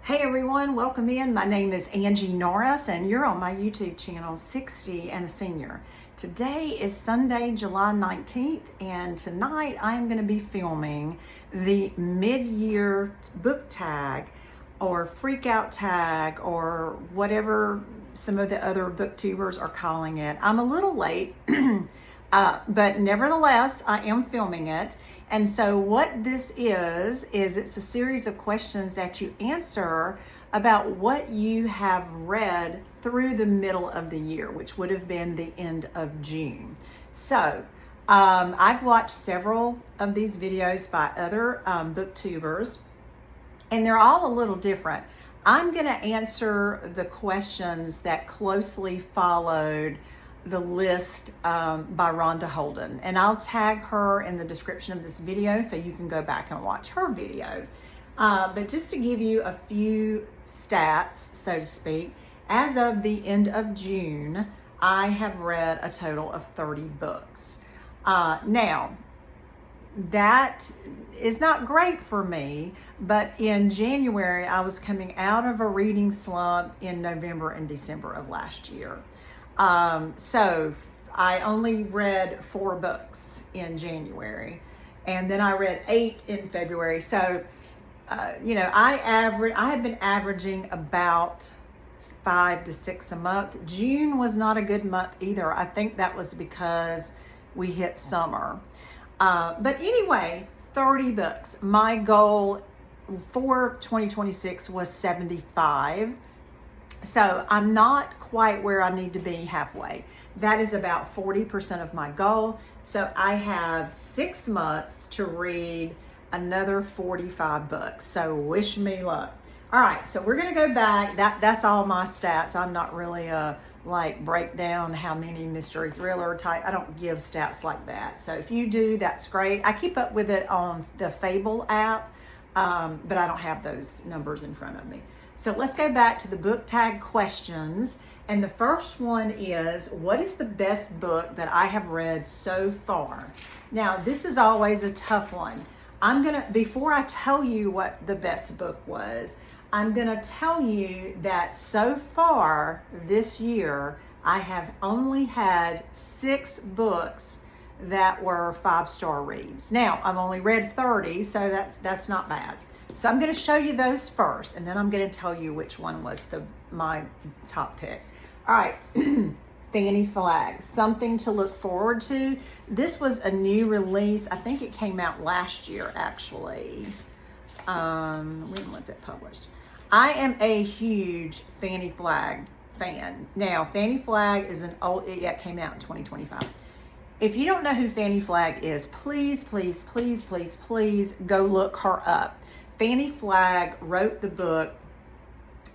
Hey everyone, welcome in. My name is Angie Norris and you're on my YouTube channel 60 and a Senior. Today is Sunday, July 19th, and tonight I'm going to be filming the mid-year book tag or freak out tag or whatever some of the other booktubers are calling it. I'm a little late, but nevertheless I am filming it. And so what this is it's a series of questions that you answer about what you have read through the middle of the year, which would have been the end of June. So I've watched several of these videos by other booktubers, and they're all a little different. I'm going to answer the questions that closely followed the list by Rhonda Holden, and I'll tag her in the description of this video so you can go back and watch her video. But just to give you a few stats, so to speak, as of the end of June, I have read a total of 30 books. Now, that is not great for me, but in January, I was coming out of a reading slump in November and December of last year. So I only read 4 books in January, and then I read 8 in February. So, I have been averaging about 5 to 6 a month. June was not a good month either. I think that was because we hit summer. But anyway, 30 books. My goal for 2026 was 75. So I'm not quite where I need to be halfway. That is about 40% of my goal. So I have 6 months to read another 45 books. So wish me luck. All right, so we're gonna go back. That's all my stats. I'm not really break down how many mystery thriller type. I don't give stats like that. So if you do, that's great. I keep up with it on the Fable app, but I don't have those numbers in front of me. So let's go back to the book tag questions. And the first one is, what is the best book that I have read so far? Now, this is always a tough one. Before I tell you what the best book was, I'm gonna tell you that so far this year, I have only had 6 books that were 5-star reads. Now, I've only read 30, so that's not bad. So I'm going to show you those first, and then I'm going to tell you which one was my top pick. All right, Fanny Flag, something to look forward to. This was a new release. I think it came out last year, actually. When was it published? I am a huge Fanny Flag fan. Now, Fanny Flag is it came out in 2025. If you don't know who Fanny Flag is, please, please, please, please, please go look her up. Fanny Flag wrote the book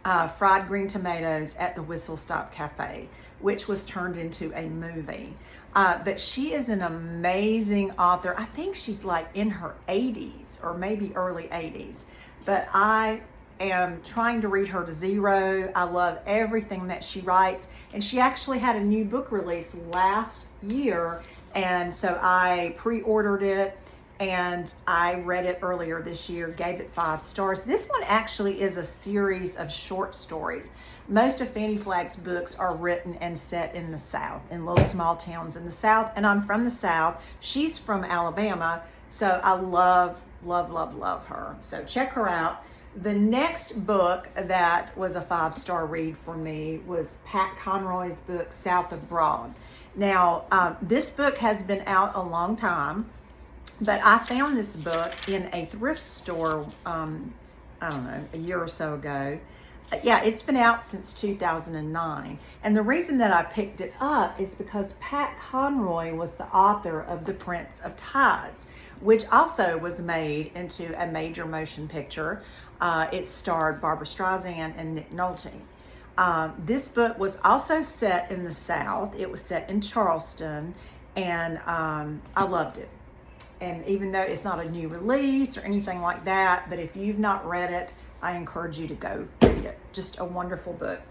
Fried Green Tomatoes at the Whistle Stop Cafe, which was turned into a movie. But she is an amazing author. I think she's like in her 80s or maybe early 80s. But I am trying to read her to zero. I love everything that she writes. And she actually had a new book release last year. And so I pre-ordered it. And I read it earlier this year, gave it 5 stars. This one actually is a series of short stories. Most of Fanny Flag's books are written and set in the South, in little small towns in the South. And I'm from the South. She's from Alabama. So I love, love, love, love her. So check her out. The next book that was a 5-star read for me was Pat Conroy's book, South of Broad. Now, this book has been out a long time. But I found this book in a thrift store, I don't know, a year or so ago. Yeah, it's been out since 2009. And the reason that I picked it up is because Pat Conroy was the author of The Prince of Tides, which also was made into a major motion picture. It starred Barbara Streisand and Nick Nolte. This book was also set in the South. It was set in Charleston, and I loved it. And even though it's not a new release or anything like that, but if you've not read it, I encourage you to go read it. Just a wonderful book.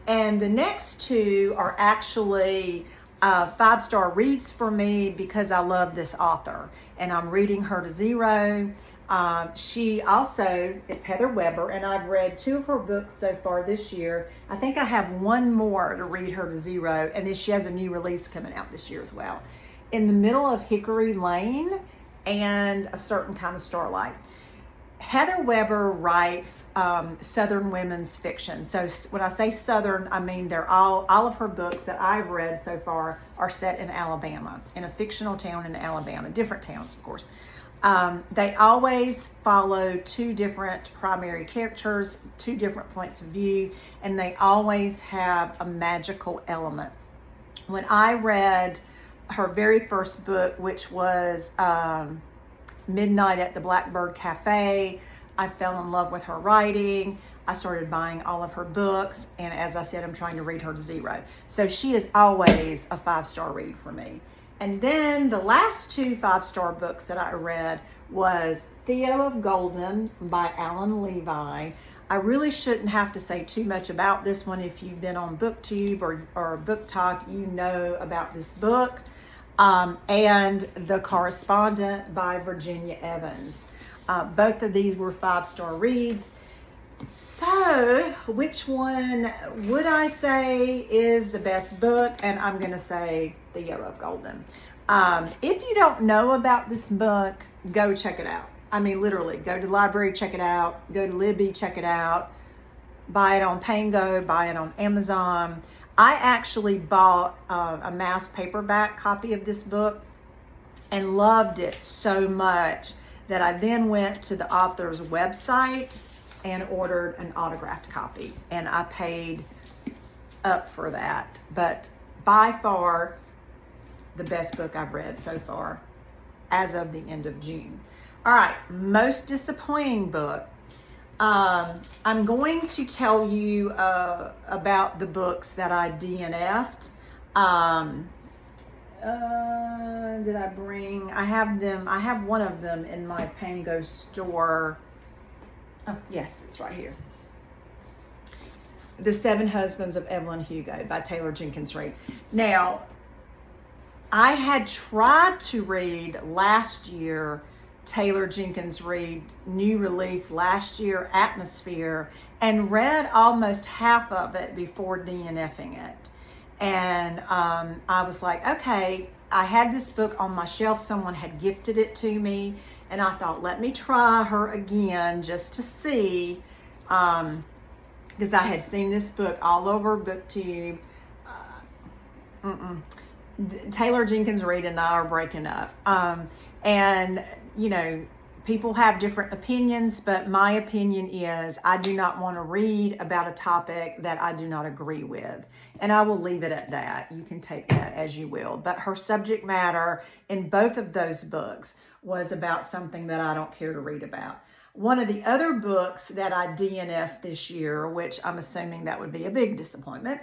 And the next 2 are actually 5-star reads for me because I love this author. And I'm reading her to zero. She also is Heather Weber, and I've read 2 of her books so far this year. I think I have 1 more to read her to zero, and then she has a new release coming out this year as well. In the Middle of Hickory Lane and A Certain Kind of Starlight. Heather Weber writes Southern women's fiction. So when I say Southern, I mean they're all of her books that I've read so far are set in Alabama, in a fictional town in Alabama, different towns, of course. They always follow 2 different primary characters, 2 different points of view, and they always have a magical element. When I read her very first book, which was Midnight at the Blackbird Cafe, I fell in love with her writing. I started buying all of her books, and as I said, I'm trying to read her to zero. So she is always a 5-star read for me. And then the last 2 5-star books that I read was Theo of Golden by Alan Levi. I really shouldn't have to say too much about this one. If you've been on BookTube or Book Talk, you know about this book. And The Correspondent by Virginia Evans. Both of these were 5-star reads. So, which one would I say is the best book? And I'm going to say Theo of Golden. If you don't know about this book, go check it out. I mean, literally, go to the library, check it out. Go to Libby, check it out. Buy it on Pango, buy it on Amazon. I actually bought a mass paperback copy of this book and loved it so much that I then went to the author's website and ordered an autographed copy, and I paid up for that. But by far the best book I've read so far as of the end of June. All right, most disappointing book. I'm going to tell you about the books that I DNF'd. Did I bring? I have them. I have one of them in my Pango store. Oh, yes, it's right here. The 7 Husbands of Evelyn Hugo by Taylor Jenkins Reid. Now, I had tried to read last year Taylor Jenkins Reid new release last year, Atmosphere, and read almost half of it before DNFing it. And I was like, okay, I had this book on my shelf. Someone had gifted it to me, and I thought, let me try her again just to see, because I had seen this book all over BookTube. Taylor Jenkins Reid and I are breaking up. And you know, people have different opinions, but my opinion is I do not want to read about a topic that I do not agree with. And I will leave it at that. You can take that as you will. But her subject matter in both of those books was about something that I don't care to read about. One of the other books that I DNF'd this year, which I'm assuming that would be a big disappointment,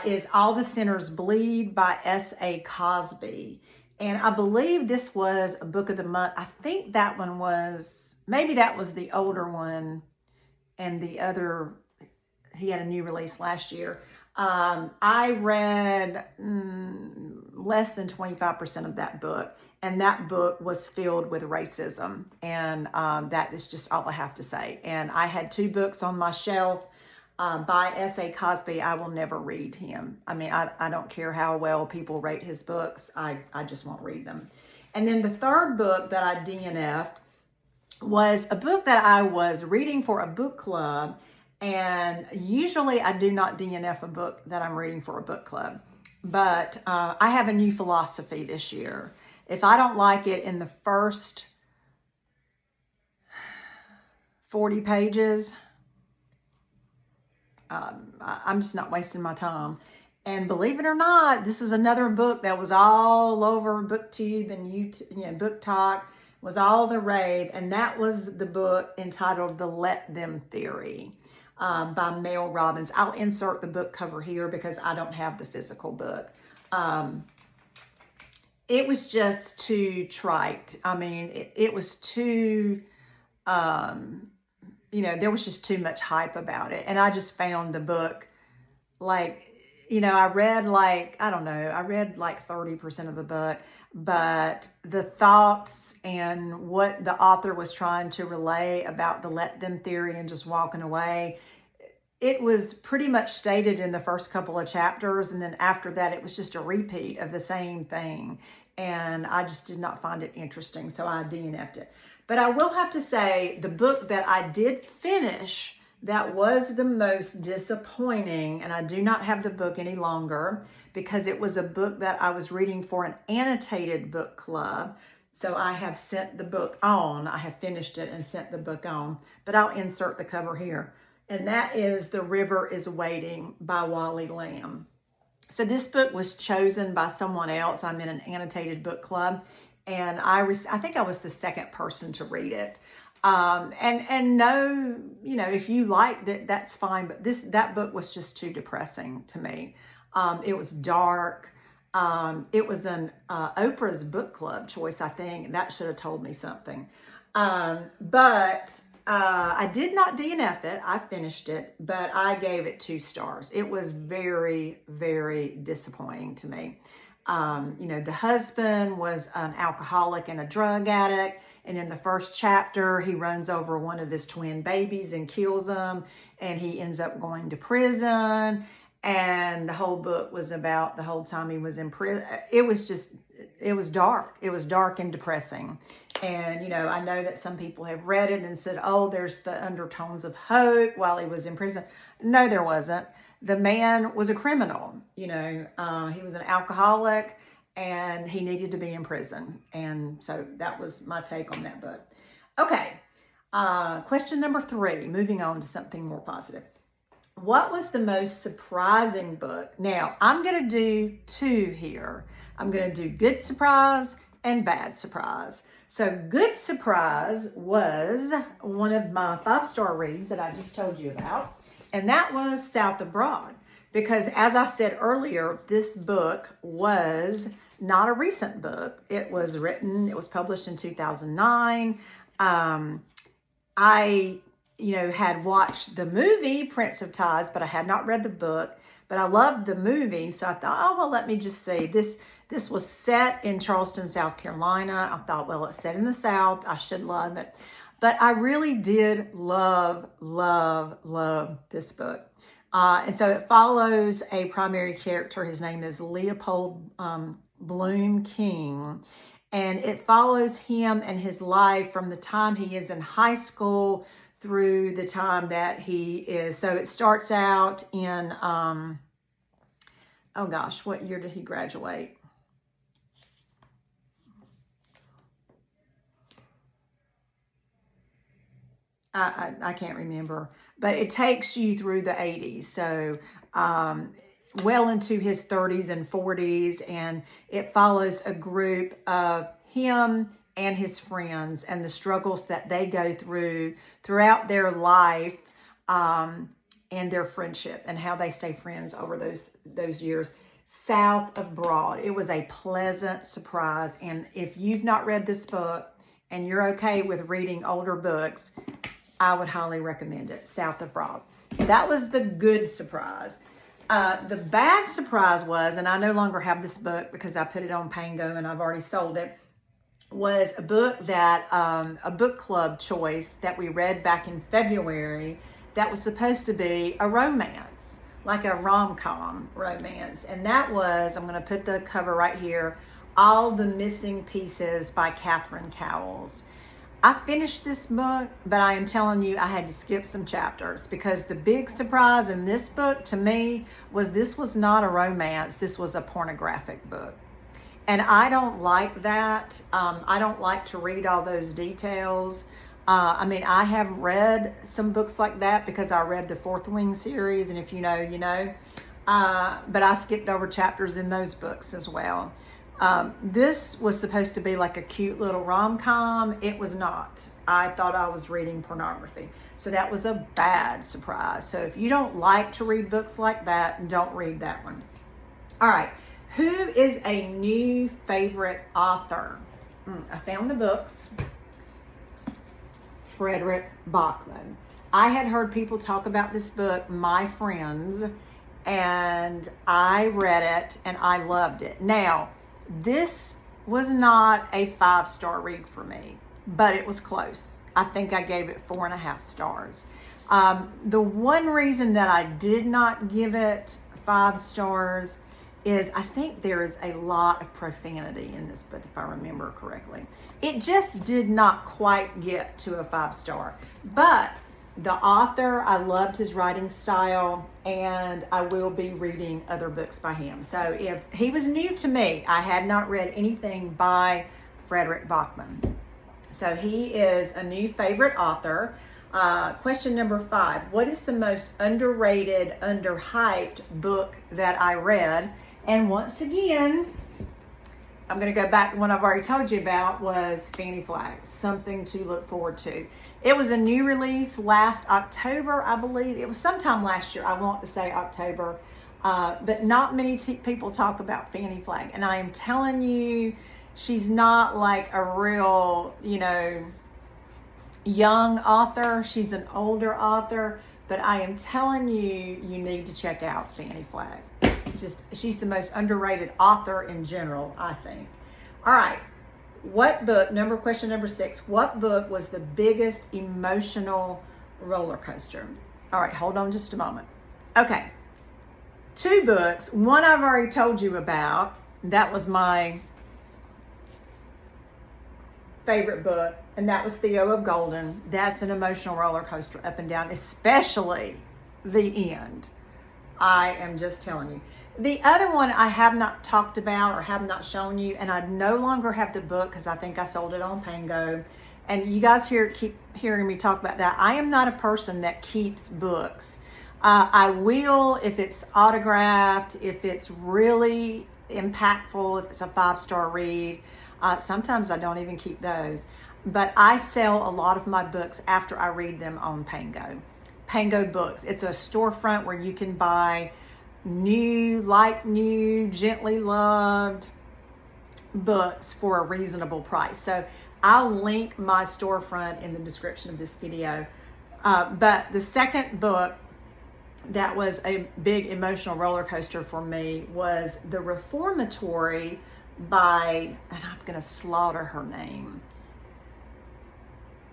is All the Sinners Bleed by S.A. Cosby. And I believe this was a book of the month. I think that one was, maybe that was the older one, and the other, he had a new release last year. I read less than 25% of that book, and that book was filled with racism. And that is just all I have to say. And I had 2 books on my shelf. By S.A. Cosby. I will never read him. I mean, I don't care how well people rate his books. I just won't read them. And then the third book that I DNF'd was a book that I was reading for a book club. And usually I do not DNF a book that I'm reading for a book club. But I have a new philosophy this year. If I don't like it in the first 40 pages, I'm just not wasting my time. And believe it or not, this is another book that was all over BookTube and YouTube, you know, Book Talk, was all the rave. And that was the book entitled The Let Them Theory by Mel Robbins. I'll insert the book cover here because I don't have the physical book. It was just too trite. I mean, it was too... you know, there was just too much hype about it. And I just found the book, like, you know, I read like, I don't know, I read like 30% of the book. but the thoughts and what the author was trying to relay about the let them theory and just walking away, it was pretty much stated in the first couple of chapters, and then after that it was just a repeat of the same thing, and I just did not find it interesting, so I DNF'd it. But I will have to say, the book that I did finish that was the most disappointing, and I do not have the book any longer because it was a book that I was reading for an annotated book club. So I have sent the book on. I have finished it and sent the book on, but I'll insert the cover here. And that is The River is Waiting by Wally Lamb. So this book was chosen by someone else. I'm in an annotated book club, and I think I was the second person to read it. And no, you know, if you liked it, that's fine. But that book was just too depressing to me. It was dark. It was an Oprah's book club choice, I think. That should have told me something. But I did not DNF it. I finished it, but I gave it 2 stars. It was very, very disappointing to me. You know, the husband was an alcoholic and a drug addict. And in the first chapter, he runs over one of his twin babies and kills them. And he ends up going to prison. And the whole book was about the whole time he was in prison. It was dark. It was dark and depressing. And, you know, I know that some people have read it and said, oh, there's the undertones of hope while he was in prison. No, there wasn't. The man was a criminal. You know, he was an alcoholic and he needed to be in prison. And so that was my take on that book. Okay. Question number 3, moving on to something more positive. What was the most surprising book? Now, I'm going to do 2 here. I'm going to do good surprise and bad surprise. So good surprise was one of my 5-star reads that I just told you about, and that was South Abroad. Because as I said earlier, this book was not a recent book. It was published in 2009. I had watched the movie Prince of Tides, but I had not read the book. But I loved the movie, so I thought, oh, well, let me just see. This was set in Charleston, South Carolina. I thought, well, it's set in the South. I should love it. But I really did love this book. And so it follows a primary character. His name is Leopold Bloom King. And it follows him and his life from the time he is in high school through the time that he is. So it starts out in, oh gosh, what year did he graduate? I can't remember, but it takes you through the 80s. So well into his 30s and 40s, and it follows a group of him and his friends and the struggles that they go through throughout their life, and their friendship and how they stay friends over those years. South Abroad. It was a pleasant surprise. And if you've not read this book and you're okay with reading older books, I would highly recommend it. South Abroad. That was the good surprise. The bad surprise was, and I no longer have this book because I put it on Pango and I've already sold it, was a book that, a book club choice that we read back in February that was supposed to be a romance, like a rom-com romance. And that was, I'm going to put the cover right here, All the Missing Pieces by Catherine Cowles. I finished this book, but I am telling you, I had to skip some chapters because the big surprise in this book to me was this was not a romance. This was a pornographic book. And I don't like that. I don't like to read all those details. I mean, I have read some books like that because I read the Fourth Wing series, and if you know, you know. But I skipped over chapters in those books as well. This was supposed to be like a cute little rom-com. It was not. I thought I was reading pornography. So that was a bad surprise. So if you don't like to read books like that, don't read that one. All right. Who is a new favorite author? I found the books. Frederick Bachman. I had heard people talk about this book, My Friends, and I read it and I loved it. Now, this was not a 5-star read for me, but it was close. I think I gave it 4.5 stars. The one reason that I did not give it 5 stars is I think there is a lot of profanity in this book, if I remember correctly. It just did not quite get to a 5-star. But the author, I loved his writing style, and I will be reading other books by him. So if he was new to me, I had not read anything by Frederick Bachman. So he is a new favorite author. Question number 5. What is the most underrated, underhyped book that I read? And once again, I'm going to go back to one I've already told you about, was Fanny Flagg. Something to look forward to. It was a new release last October, I believe. It was sometime last year. I want to say October. But not many people talk about Fanny Flagg. And I am telling you, she's not like a real, young author. She's an older author. But I am telling you, you need to check out Fanny Flagg. She's the most underrated author in general, I think. All right. What book, question number 6, what book was the biggest emotional roller coaster? All right, hold on just a moment. Okay. 2 books. One I've already told you about. That was my favorite book, and that was Theo of Golden. That's an emotional roller coaster up and down, especially the end. I am just telling you. The other one I have not talked about or have not shown you, and I no longer have the book because I think I sold it on Pango. And you guys keep hearing me talk about that. I am not a person that keeps books. I will if it's autographed, if it's really impactful, if it's a 5-star read. Sometimes I don't even keep those. But I sell a lot of my books after I read them on Pango. Pango Books. It's a storefront where you can buy new, gently loved books for a reasonable price. So I'll link my storefront in the description of this video. But the second book that was a big emotional roller coaster for me was The Reformatory by, and I'm going to slaughter her name,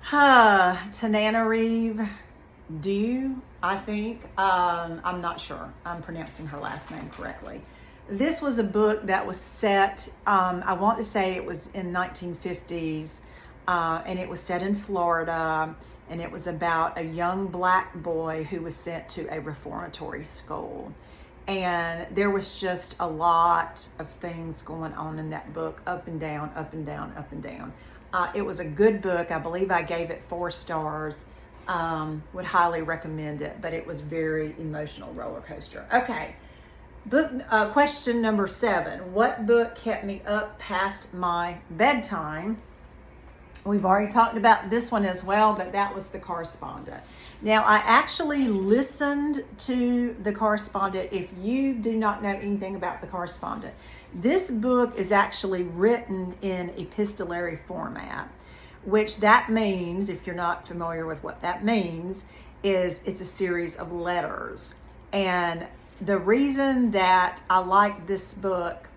Tananarive Due, I think. I'm not sure I'm pronouncing her last name correctly. This was a book that was set, I want to say it was in 1950s, and it was set in Florida, and it was about a young black boy who was sent to a reformatory school. And there was just a lot of things going on in that book, up and down, up and down, up and down. It was a good book. I believe I gave it 4 stars. Would highly recommend it, but it was very emotional roller coaster. Okay, book question number 7. What book kept me up past my bedtime? We've already talked about this one as well, but that was The Correspondent. Now, I actually listened to The Correspondent. If you do not know anything about The Correspondent, this book is actually written in epistolary format, which that means, if you're not familiar with what that means, is it's a series of letters. And the reason that I like this book,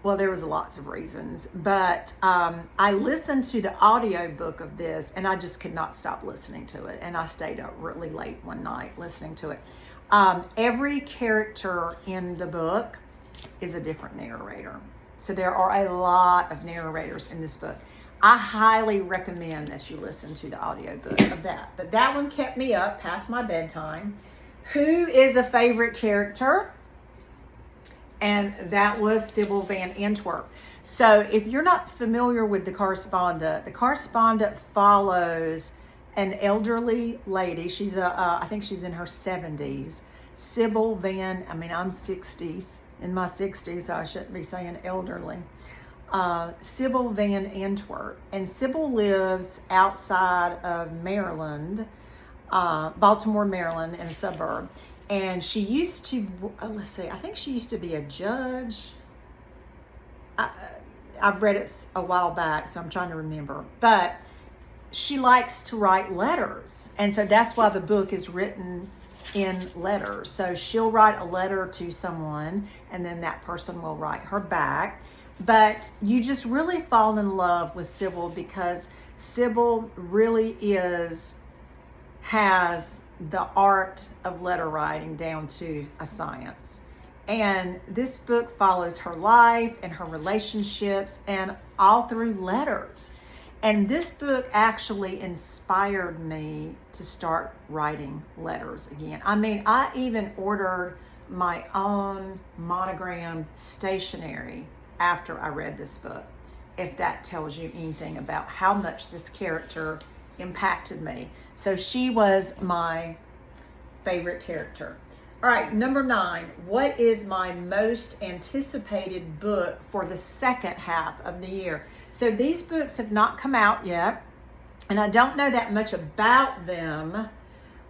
well, there was lots of reasons, but I listened to the audiobook of this, and I just could not stop listening to it. And I stayed up really late one night listening to it. Every character in the book is a different narrator. So there are a lot of narrators in this book. I highly recommend that you listen to the audiobook of that. But that one kept me up past my bedtime. Who is a favorite character? And that was Sybil Van Antwerp. So if you're not familiar with The Correspondent follows an elderly lady. She's I think she's in her 70s. Sybil Van, I'm 60s, in my 60s, so I shouldn't be saying elderly. Sybil Van Antwerp. And Sybil lives outside of Maryland, Baltimore, Maryland, in a suburb. And she used to, I think she used to be a judge. I've read it a while back, so I'm trying to remember. But she likes to write letters. And so that's why the book is written in letters. So she'll write a letter to someone, and then that person will write her back. But you just really fall in love with Sybil because Sybil really has the art of letter writing down to a science. And this book follows her life and her relationships and all through letters. And this book actually inspired me to start writing letters again. I mean, I even ordered my own monogrammed stationery after I read this book, if that tells you anything about how much this character impacted me. So she was my favorite character. All right, number 9. What is my most anticipated book for the second half of the year? So these books have not come out yet, and I don't know that much about them.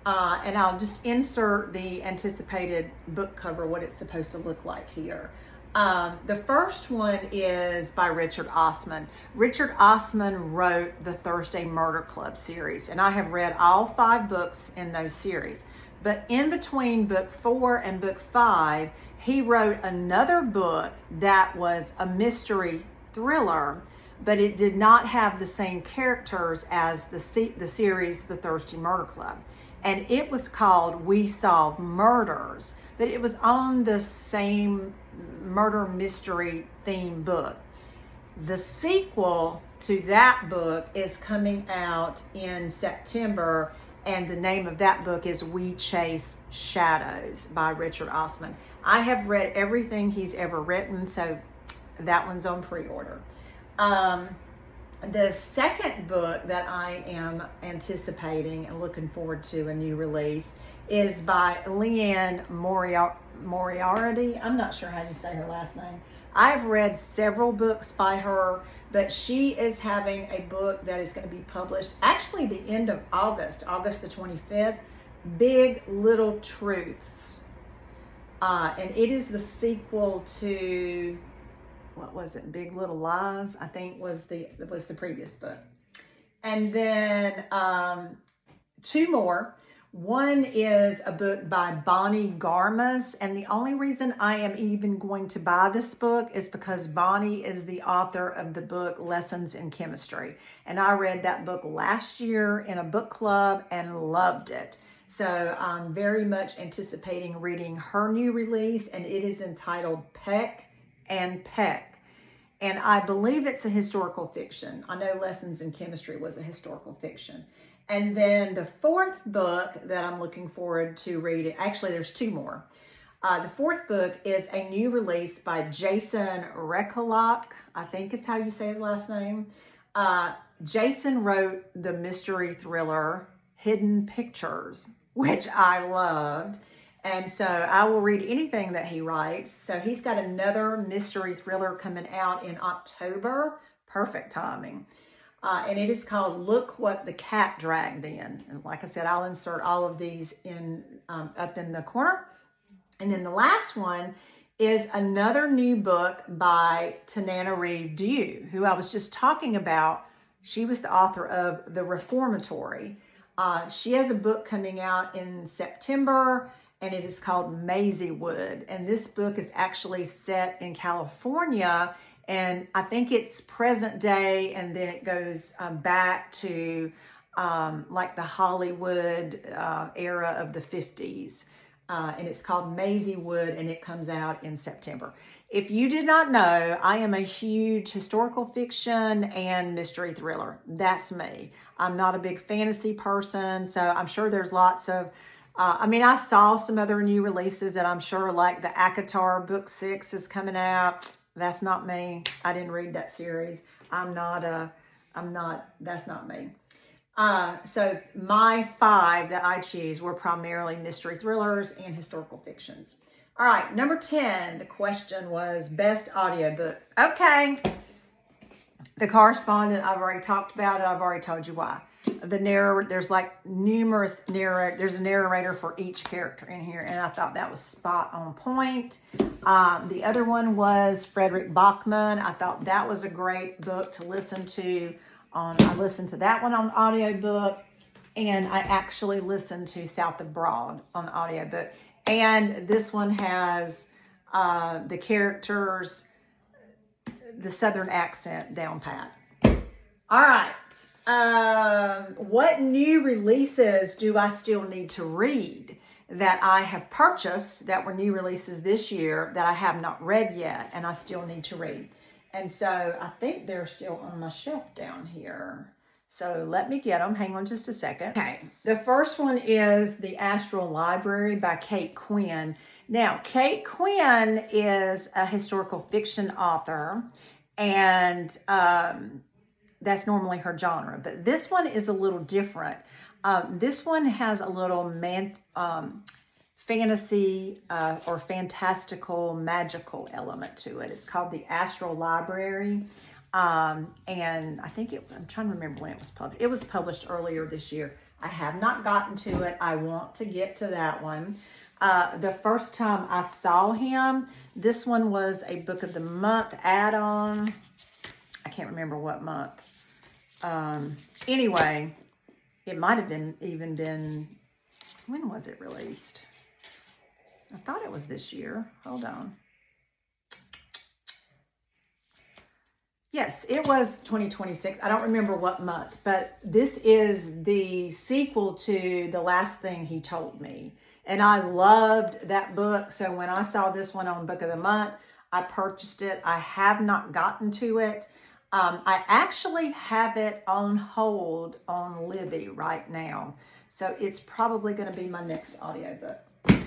And I'll just insert the anticipated book cover, what it's supposed to look like here. The first one is by Richard Osman. Richard Osman wrote the Thursday Murder Club series, and I have read all 5 books in those series. But in between book 4 and book 5, he wrote another book that was a mystery thriller, but it did not have the same characters as the series, The Thursday Murder Club. And it was called We Solve Murders, but it was on the same murder mystery theme book. The sequel to that book is coming out in September, and the name of that book is We Chase Shadows by Richard Osman. I have read everything he's ever written, so that one's on pre-order. The second book that I am anticipating and looking forward to a new release is by Leanne Moriarty. I'm not sure how you say her last name. I've read several books by her, but she is having a book that is going to be published actually the end of August the 25th, Big Little Truths. And it is the sequel to, what was it? Big Little Lies, I think was the previous book. And then 2 more. One is a book by Bonnie Garmas, and the only reason I am even going to buy this book is because Bonnie is the author of the book Lessons in Chemistry, and I read that book last year in a book club and loved it. So I'm very much anticipating reading her new release, and it is entitled Peck and Peck. And I believe it's a historical fiction. I know Lessons in Chemistry was a historical fiction. And then the 4th book that I'm looking forward to reading, actually there's 2 more. The 4th book is a new release by Jason Rekulak. I think it's how you say his last name. Jason wrote the mystery thriller Hidden Pictures, which I loved. And so I will read anything that he writes. So he's got another mystery thriller coming out in October. Perfect timing. And it is called Look What the Cat Dragged In. And like I said, I'll insert all of these in up in the corner. And then the last one is another new book by Tananarive Due, who I was just talking about. She was the author of The Reformatory. She has a book coming out in September, and it is called Maisie Wood. And this book is actually set in California, and I think it's present day, and then it goes back to like the Hollywood era of the 50s. And it's called Maisie Wood, and it comes out in September. If you did not know, I am a huge historical fiction and mystery thriller. That's me. I'm not a big fantasy person, so I'm sure there's lots of I saw some other new releases that I'm sure, like the ACOTAR book 6 is coming out. That's not me. I didn't read that series. That's not me. So my 5 that I choose were primarily mystery thrillers and historical fictions. All right, number 10, the question was best audiobook. Okay. The Correspondent, I've already talked about it. I've already told you why. The narrator, there's like numerous narrator. There's a narrator for each character in here, and I thought that was spot on point. The other one was Frederick Bachman. I thought that was a great book to listen to. I listened to that one on audiobook, and I actually listened to South of Broad on audiobook. And this one has the characters. the Southern accent down pat. All right. What new releases do I still need to read that I have purchased that were new releases this year that I have not read yet and I still need to read? And so I think they're still on my shelf down here. So let me get them. Hang on just a second. Okay. The first one is The Astral Library by Kate Quinn. Now, Kate Quinn is a historical fiction author, and that's normally her genre. But this one is a little different. This one has a little fantasy or fantastical, magical element to it. It's called The Astral Library. And I think I'm trying to remember when it was published. It was published earlier this year. I have not gotten to it. I want to get to that one. The first time I saw him, this one was a Book of the Month add-on. I can't remember what month. Anyway, it might have even been, when was it released? I thought it was this year. Hold on. Yes, it was 2026. I don't remember what month, but this is the sequel to The Last Thing He Told Me. And I loved that book. So when I saw this one on Book of the Month, I purchased it. I have not gotten to it. I actually have it on hold on Libby right now. So it's probably going to be my next audiobook.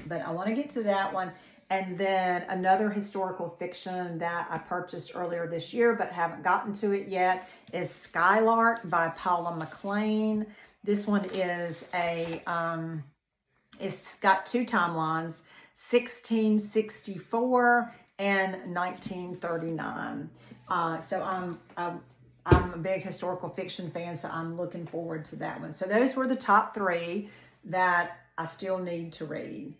But I want to get to that one. And then another historical fiction that I purchased earlier this year but haven't gotten to it yet is Skylark by Paula McLean. This one is it's got two timelines, 1664 and 1939. So I'm a big historical fiction fan, so I'm looking forward to that one. So those were the top three that I still need to read.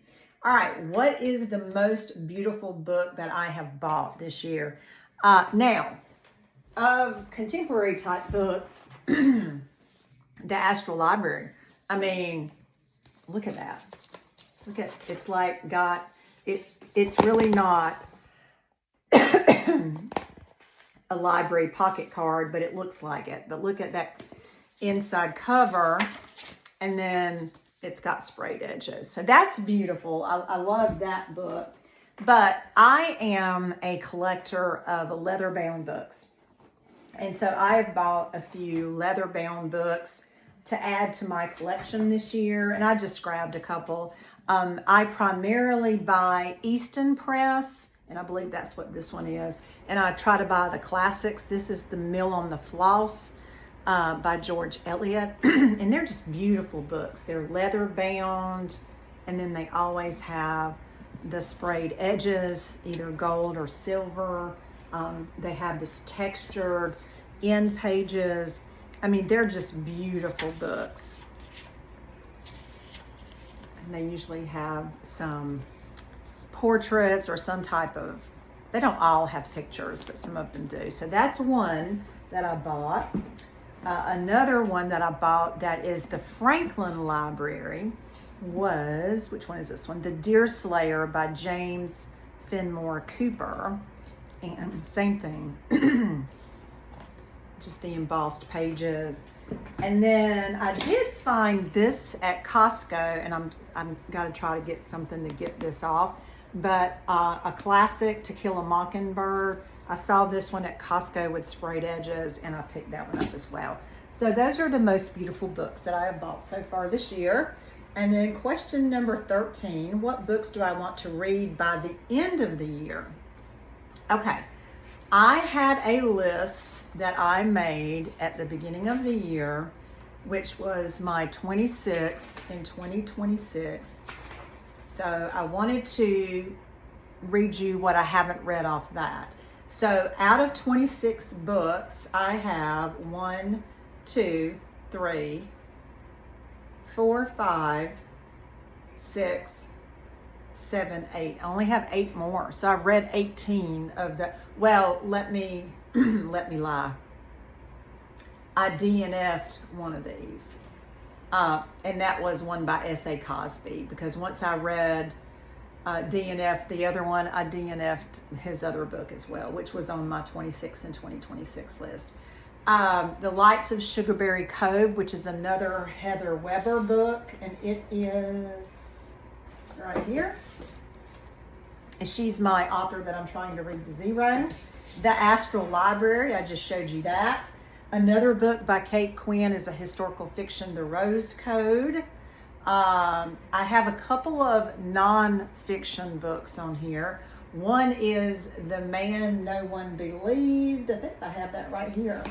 All right, what is the most beautiful book that I have bought this year? Now, of contemporary type books, The Astral Library. I mean, look at that. Look at, it's like it's really not a library pocket card, but it looks like it. But look at that inside cover, and then it's got sprayed edges. So that's beautiful. I love that book. But I am a collector of leather-bound books. And so I've bought a few leather-bound books to add to my collection this year. And I just grabbed a couple. I primarily buy Easton Press, and I believe that's what this one is. And I try to buy the classics. This is The Mill on the Floss by George Eliot. And they're just beautiful books. They're leather bound, and then they always have the sprayed edges, either gold or silver. They have this textured end pages. I mean, they're just beautiful books. And they usually have some portraits or some type of, they don't all have pictures, but some of them do. So that's one that I bought. Another one that I bought that is the Franklin Library was, which one is this one? The Deerslayer by James Fenimore Cooper. And same thing, just the embossed pages. And then I did find this at Costco, and I'm got to try to get something to get this off. But a classic, To Kill a Mockingbird. I saw this one at Costco with sprayed edges, and I picked that one up as well. So those are the most beautiful books that I have bought so far this year. And then question number 13, what books do I want to read by the end of the year? Okay, I had a list that I made at the beginning of the year, which was my 26 in 2026. So I wanted to read you what I haven't read off that. So out of 26 books, I have 1, 2, 3, 4, 5, 6, 7, 8. I only have 8 more. So I've read 18 of the, well, let me lie. I DNF'd one of these. And that was one by S.A. Cosby, because once I read DNF the other one. I DNF'd his other book as well, which was on my 26 and 2026 list. The Lights of Sugarberry Cove, which is another Heather Weber book, and it is right here. And she's my author that I'm trying to read to zero. The Astral Library, I just showed you that. Another book by Kate Quinn is a historical fiction, The Rose Code. I have a couple of non-fiction books on here. One is The Man No One Believed. I think I have that right here.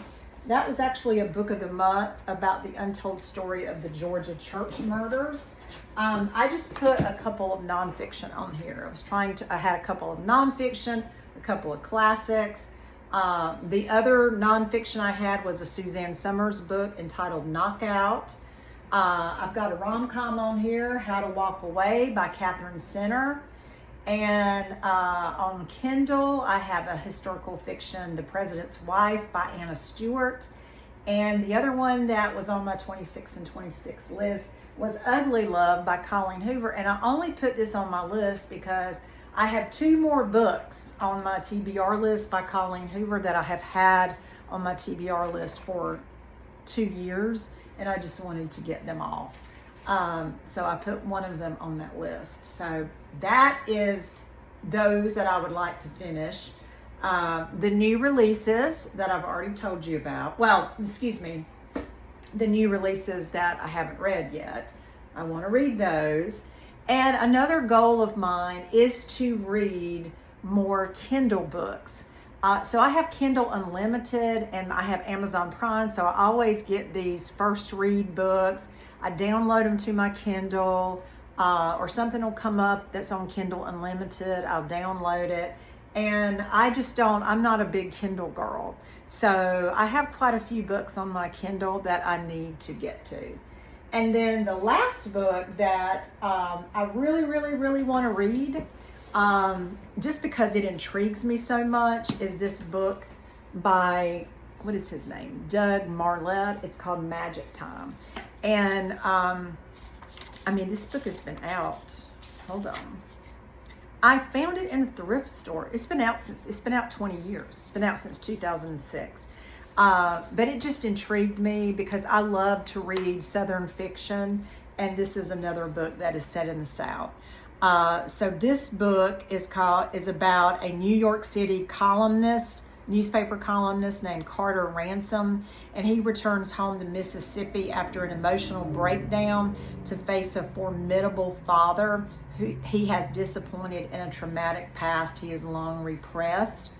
That was actually a book of the month about the untold story of the Georgia church murders. I just put a couple of nonfiction on here. I had a couple of nonfiction, a couple of classics. The other nonfiction I had was a Suzanne Summers book entitled Knockout. I've got a rom-com on here, How to Walk Away by Catherine Center. And on Kindle, I have a historical fiction, The President's Wife by Anna Stewart. And the other one that was on my 26 and 26 list was Ugly Love by Colleen Hoover. And I only put this on my list because I have two more books on my TBR list by Colleen Hoover that I have had on my TBR list for 2 years, and I just wanted to get them off. So I put one of them on that list. So that is those that I would like to finish. The new releases that I've already told you about. Well, excuse me, the new releases that I haven't read yet. I want to read those. And another goal of mine is to read more Kindle books. So I have Kindle Unlimited and I have Amazon Prime. So I always get these first read books. I download them to my Kindle, or something will come up that's on Kindle Unlimited. I'll download it. And I'm not a big Kindle girl. So I have quite a few books on my Kindle that I need to get to. And then the last book that I really, really, really want to read, just because it intrigues me so much, is this book by, what is his name? Doug Marlette. It's called Magic Time. And this book has been out. Hold on. I found it in a thrift store. It's been out 20 years. It's been out since 2006. But it just intrigued me because I love to read Southern fiction, and this is another book that is set in the South. So this book is about a New York City newspaper columnist named Carter Ransom, and he returns home to Mississippi after an emotional breakdown to face a formidable father who he has disappointed in a traumatic past he has long repressed.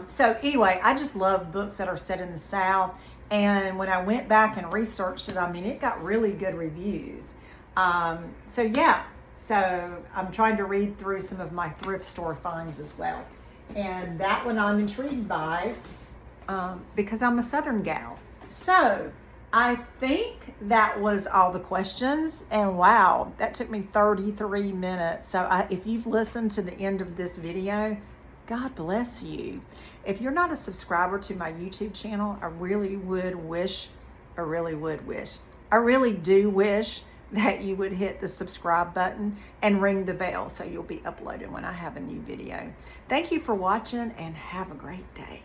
So anyway, I just love books that are set in the South. And when I went back and researched it, it got really good reviews. So I'm trying to read through some of my thrift store finds as well. And that one I'm intrigued by because I'm a Southern gal. So I think that was all the questions. And wow, that took me 33 minutes. So if you've listened to the end of this video, God bless you. If you're not a subscriber to my YouTube channel, I really do wish that you would hit the subscribe button and ring the bell so you'll be uploaded when I have a new video. Thank you for watching and have a great day.